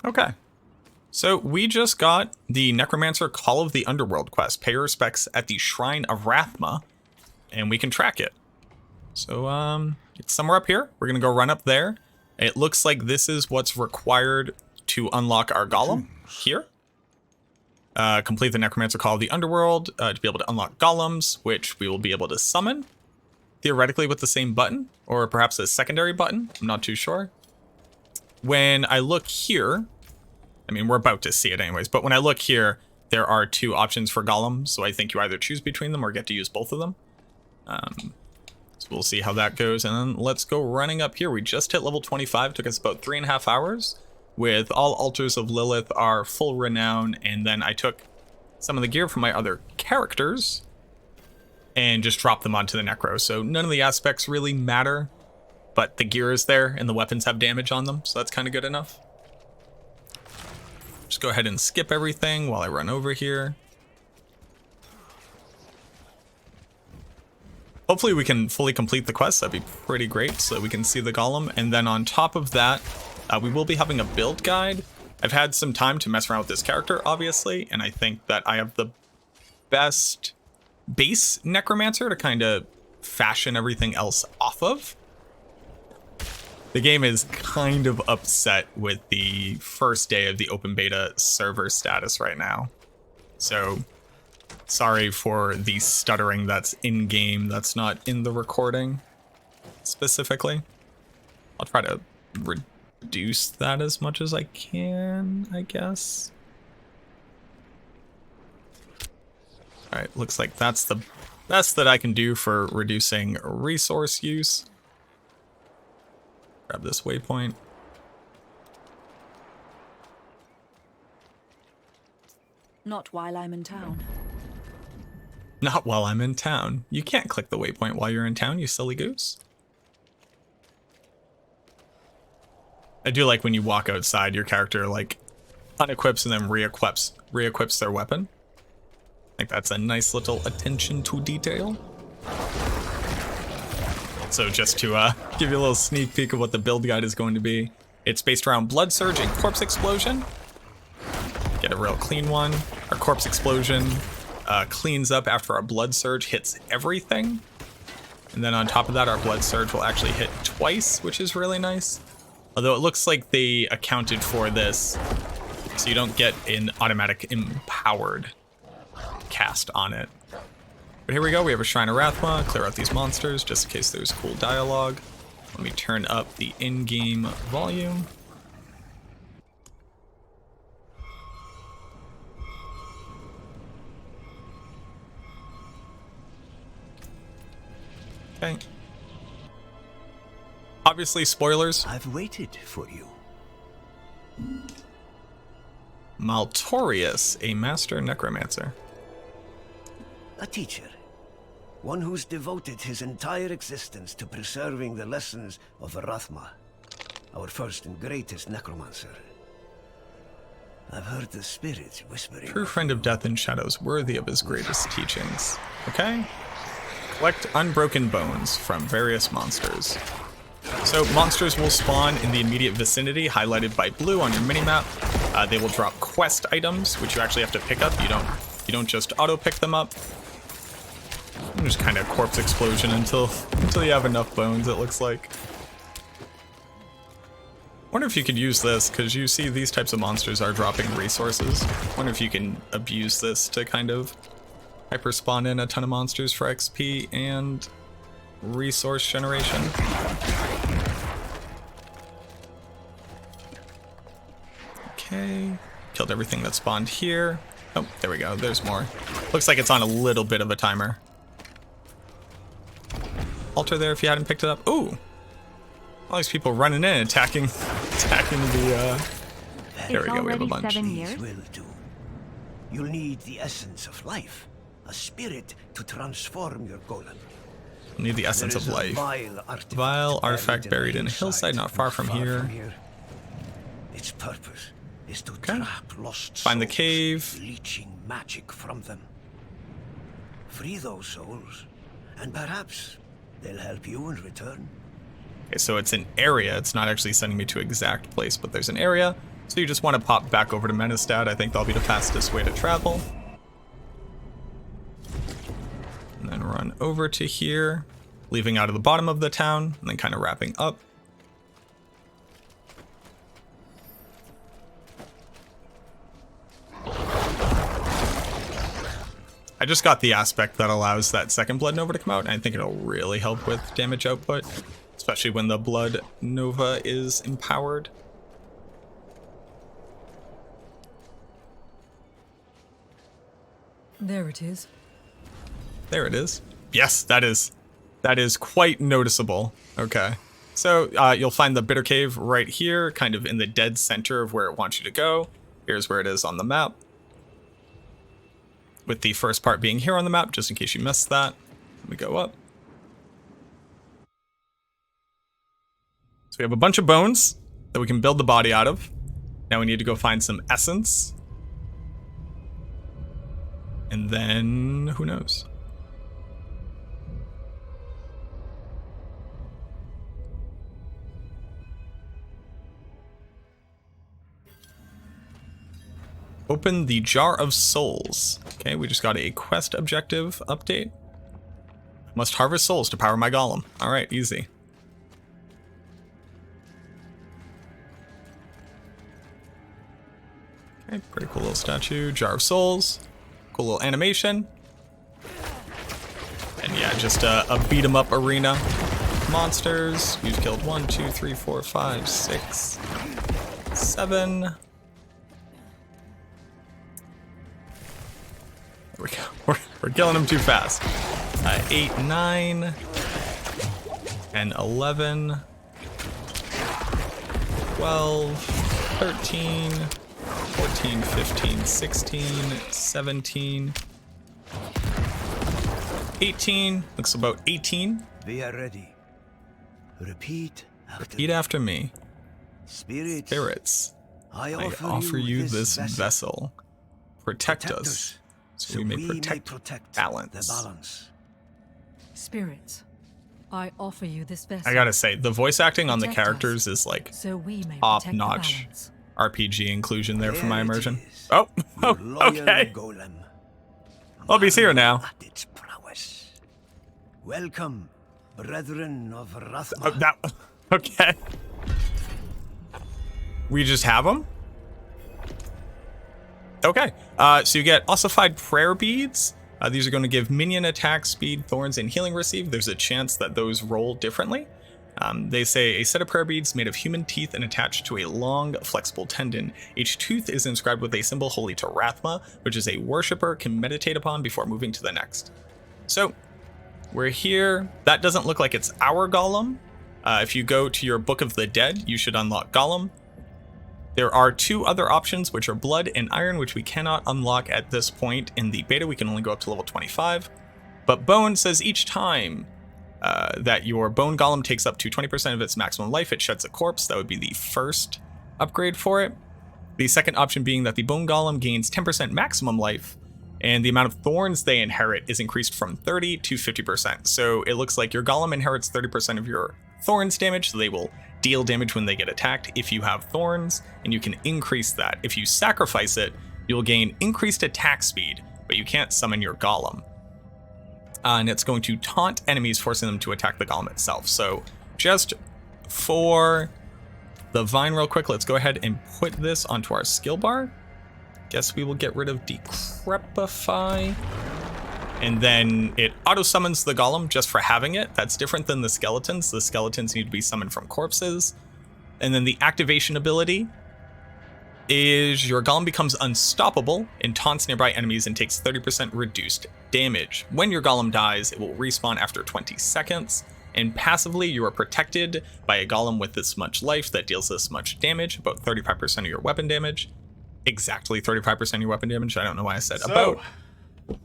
Okay. So we just got the Necromancer Call of the Underworld quest. Pay your respects at the Shrine of Rathma, and we can track it. So it's somewhere up here. We're gonna go run up there. It looks like this is what's required to unlock our Golem here. Complete the Necromancer Call of the Underworld to be able to unlock Golems, which we will be able to summon, theoretically with the same button, or perhaps a secondary button. I'm not too sure. When I look here, I mean, we're about to see it anyways, but when I look here, there are two options for Golem, so I think you either choose between them or get to use both of them. So we'll see how that goes, and then let's go running up here. We just hit level 25, took us about 3.5 hours, with all Altars of Lilith are full renown, and then I took some of the gear from my other characters and just dropped them onto the Necro, so none of the aspects really matter, but the gear is there, and the weapons have damage on them, so that's kind of good enough. Just go ahead and skip everything while I run over here. Hopefully we can fully complete the quest. That'd be pretty great, so we can see the Golem. And then on top of that, we will be having a build guide. I've had some time to mess around with this character, obviously, and I think that I have the best base Necromancer to kind of fashion everything else off of. The game is kind of upset with the first day of the open beta server status right now. So sorry for the stuttering that's in game that's not in the recording specifically. I'll try to reduce that as much as I can, I guess. All right, looks like that's the best that I can do for reducing resource use. Grab this waypoint. Not while I'm in town. Not while I'm in town. You can't click the waypoint while you're in town, you silly goose. I do like when you walk outside, your character like unequips and then re-equips their weapon. I think that's a nice little attention to detail. So just to give you a little sneak peek of what the build guide is going to be. It's based around Blood Surge and Corpse Explosion. Get a real clean one. Our Corpse Explosion cleans up after our Blood Surge hits everything. And then on top of that, our Blood Surge will actually hit twice, which is really nice. Although it looks like they accounted for this, so you don't get an automatic empowered cast on it. But here we go, we have a Shrine of Rathma, clear out these monsters just in case there's cool dialogue. Let me turn up the in-game volume. Okay. Obviously, spoilers. I've waited for you. Maltorius, a master necromancer. A teacher. One who's devoted his entire existence to preserving the lessons of Rathma, our first and greatest necromancer. I've heard the spirits whispering. True friend of death and shadows, worthy of his greatest teachings. Okay. Collect unbroken bones from various monsters. So monsters will spawn in the immediate vicinity, highlighted by blue on your minimap. They will drop quest items, which you actually have to pick up. You don't just auto pick them up. And just kind of corpse explosion until you have enough bones, it looks like. Wonder if you could use this, because you see these types of monsters are dropping resources. Wonder if you can abuse this to kind of hyper spawn in a ton of monsters for XP and resource generation. Okay, killed everything that spawned here. Oh, there we go, there's more. Looks like it's on a little bit of a timer. Altar there if you hadn't picked it up. Ooh! All these people running in, attacking the, there we go, we have a bunch. 7 years. Will do. You'll need the essence of life, a spirit to transform your golem. Need the essence of life. Vile artifact buried in a hillside not far from here. Its purpose is to trap lost Find the souls, cave. leeching magic from them. Free those souls, and perhaps they'll help you in return. Okay, so it's an area. It's not actually sending me to exact place, but there's an area. So you just want to pop back over to Menestad. I think that'll be the fastest way to travel. And then run over to here, leaving out of the bottom of the town, and then kind of wrapping up. I just got the aspect that allows that second Blood Nova to come out, and I think it'll really help with damage output, especially when the Blood Nova is empowered. There it is. There it is. Yes, that is quite noticeable. Okay. So you'll find the Bitter Cave right here, kind of in the dead center of where it wants you to go. Here's where it is on the map. With the first part being here on the map, just in case you missed that. We go up. So we have a bunch of bones that we can build the body out of. Now we need to go find some essence. And then, who knows? Open the Jar of Souls. Okay, we just got a quest objective update. Must harvest souls to power my golem. Alright, easy. Okay, pretty cool little statue. Jar of Souls. Cool little animation. And yeah, just a beat 'em up arena. Monsters. You've killed 1, 2, 3, 4, 5, 6, 7. There we go. We're killing them too fast. 8, 9, and 11, 12, 13, 14, 15, 16, 17, 18. Looks about 18. We are ready. Repeat after Repeat after me. Spirits, Spirits, I I offer you this vessel. Protect us, so we may protect balance. the balance. Spirits, I offer you this vessel. I gotta say, the voice acting on the Protect us, characters is like so we may top protect the notch. balance. RPG inclusion there for my There it immersion. is. Oh, Your loyal okay. Golem. Lobby's here now. At its prowess. Welcome, brethren of Rathma. Oh, that, okay. We just have them? Okay. So you get ossified prayer beads. These are going to give minion attack, speed, thorns, and healing received. There's a chance that those roll differently. They say a set of prayer beads made of human teeth and attached to a long, flexible tendon. Each tooth is inscribed with a symbol holy to Rathma, which is a worshipper can meditate upon before moving to the next. So, we're here. That doesn't look like it's our golem. If you go to your Book of the Dead, you should unlock golem. There are two other options, which are blood and iron, which we cannot unlock at this point in the beta. We can only go up to level 25. But bone says each time that your bone golem takes up to 20% of its maximum life, it sheds a corpse. That would be the first upgrade for it. The second option being that the bone golem gains 10% maximum life, and the amount of thorns they inherit is increased from 30 to 50%. So it looks like your golem inherits 30% of your thorns damage, so they will deal damage when they get attacked if you have thorns, and you can increase that. If you sacrifice it, you'll gain increased attack speed, but you can't summon your golem. And it's going to taunt enemies, forcing them to attack the golem itself. So just for the vine real quick, let's go ahead and put this onto our skill bar. Guess we will get rid of Decrepify. And then it auto-summons the golem just for having it. That's different than the skeletons. The skeletons need to be summoned from corpses. And then the activation ability is your golem becomes unstoppable and taunts nearby enemies and takes 30% reduced damage. When your golem dies, it will respawn after 20 seconds. And passively, you are protected by a golem with this much life that deals this much damage, about 35% of your weapon damage. Exactly 35% of your weapon damage. I don't know why I said about.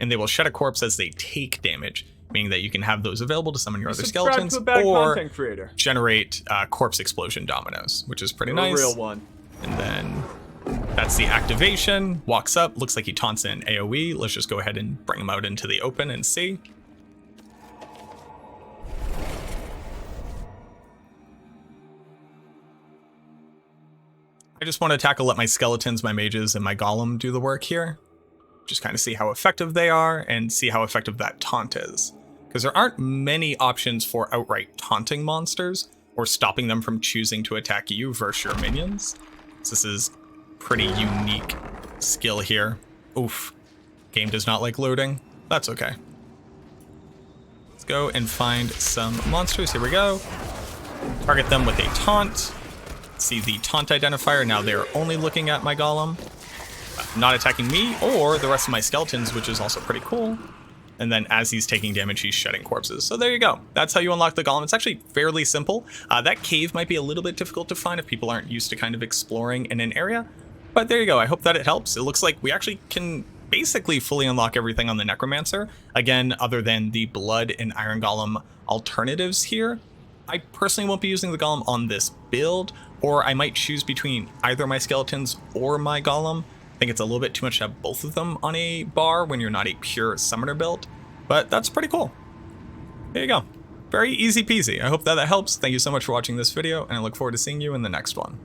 And they will shed a corpse as they take damage, meaning that you can have those available to summon your other skeletons or generate corpse explosion dominoes, which is pretty nice. A real one. And then that's the activation. Walks up, looks like he taunts in AoE. Let's just go ahead and bring him out into the open and see. I just want to tackle let my skeletons, my mages, and my golem do the work here. Just kind of see how effective they are and see how effective that taunt is. Because there aren't many options for outright taunting monsters or stopping them from choosing to attack you versus your minions. So this is pretty unique skill here. Oof. Game does not like loading. That's okay. Let's go and find some monsters. Here we go. Target them with a taunt. See the taunt identifier. Now they're only looking at my golem, not attacking me or the rest of my skeletons, which is also pretty cool. And then as he's taking damage, he's shedding corpses. So there you go. That's how you unlock the golem. It's actually fairly simple. That cave might be a little bit difficult to find if people aren't used to kind of exploring in an area. But there you go. I hope that it helps. It looks like we actually can basically fully unlock everything on the Necromancer. Again, other than the Blood and Iron Golem alternatives here. I personally won't be using the Golem on this build, or I might choose between either my skeletons or my Golem. I think it's a little bit too much to have both of them on a bar when you're not a pure summoner build, but that's pretty cool. There you go. Very easy peasy. I hope that helps. Thank you so much for watching this video, and I look forward to seeing you in the next one.